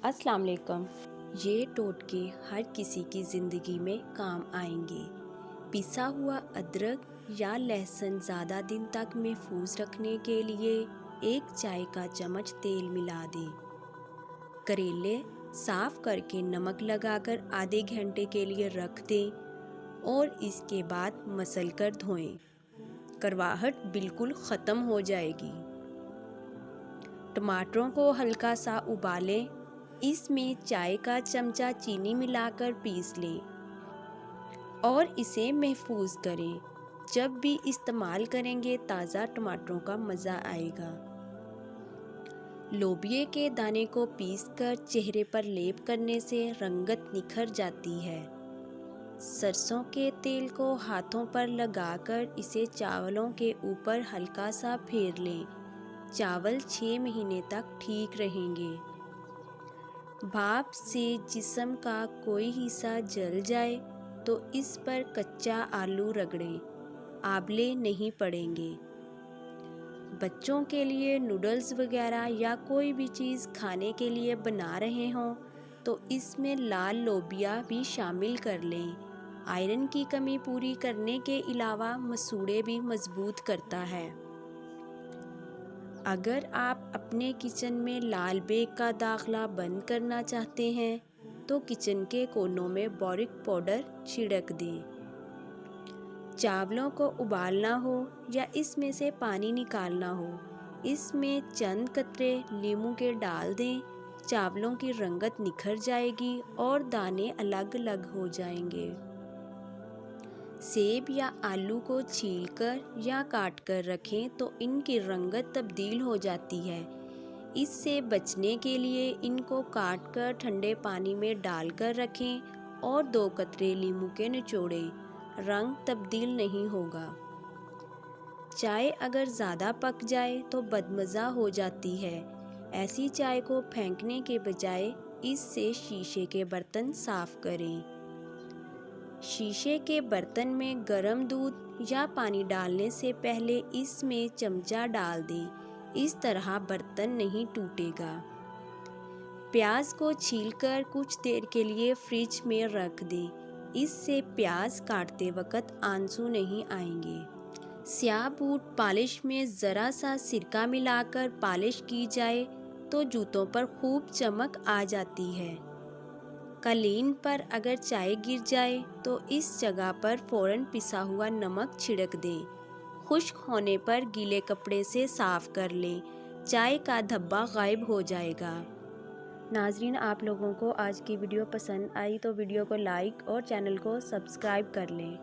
अस्सलाम वालेकुम। ये टोटके हर किसी की ज़िंदगी में काम आएंगे। पिसा हुआ अदरक या लहसुन ज़्यादा दिन तक महफूज रखने के लिए एक चाय का चम्मच तेल मिला दें। करेले साफ़ करके नमक लगाकर आधे घंटे के लिए रख दें और इसके बाद मसल कर धोएं। करवाहट बिल्कुल ख़त्म हो जाएगी। टमाटरों को हल्का सा उबालें। इसमें चाय का चमचा चीनी मिलाकर पीस लें और इसे महफूज करें। जब भी इस्तेमाल करेंगे ताज़ा टमाटरों का मज़ा आएगा। लोबिया के दाने को पीसकर चेहरे पर लेप करने से रंगत निखर जाती है। सरसों के तेल को हाथों पर लगाकर इसे चावलों के ऊपर हल्का सा फेर लें। चावल 6 महीने तक ठीक रहेंगे। भाप से जिस्म का कोई हिस्सा जल जाए तो इस पर कच्चा आलू रगड़ें, आंवले नहीं पड़ेंगे। बच्चों के लिए नूडल्स वगैरह या कोई भी चीज़ खाने के लिए बना रहे हों तो इसमें लाल लोबिया भी शामिल कर लें। आयरन की कमी पूरी करने के अलावा मसूड़े भी मजबूत करता है। अगर आप अपने किचन में लाल बेग का दाखला बंद करना चाहते हैं तो किचन के कोनों में बोरिक पाउडर छिड़क दें। चावलों को उबालना हो या इसमें से पानी निकालना हो, इसमें चंद कतरे नींबू के डाल दें। चावलों की रंगत निखर जाएगी और दाने अलग अलग हो जाएंगे। सेब या आलू को छीलकर या काटकर रखें तो इनकी रंगत तब्दील हो जाती है। इससे बचने के लिए इनको काटकर ठंडे पानी में डालकर रखें और 2 कतरे नींबू के निचोड़ें। रंग तब्दील नहीं होगा। चाय अगर ज़्यादा पक जाए तो बदमज़ा हो जाती है। ऐसी चाय को फेंकने के बजाय इससे शीशे के बर्तन साफ़ करें। शीशे के बर्तन में गर्म दूध या पानी डालने से पहले इसमें चमचा डाल दें। इस तरह बर्तन नहीं टूटेगा। प्याज को छीलकर कुछ देर के लिए फ्रिज में रख दें। इससे प्याज काटते वक्त आंसू नहीं आएंगे। स्याह बूट पॉलिश में ज़रा सा सिरका मिलाकर पॉलिश की जाए तो जूतों पर खूब चमक आ जाती है। कालीन पर अगर चाय गिर जाए तो इस जगह पर फ़ौरन पिसा हुआ नमक छिड़क दें। खुश्क होने पर गीले कपड़े से साफ़ कर लें। चाय का धब्बा गायब हो जाएगा। नाजरीन, आप लोगों को आज की वीडियो पसंद आई तो वीडियो को लाइक और चैनल को सब्सक्राइब कर लें।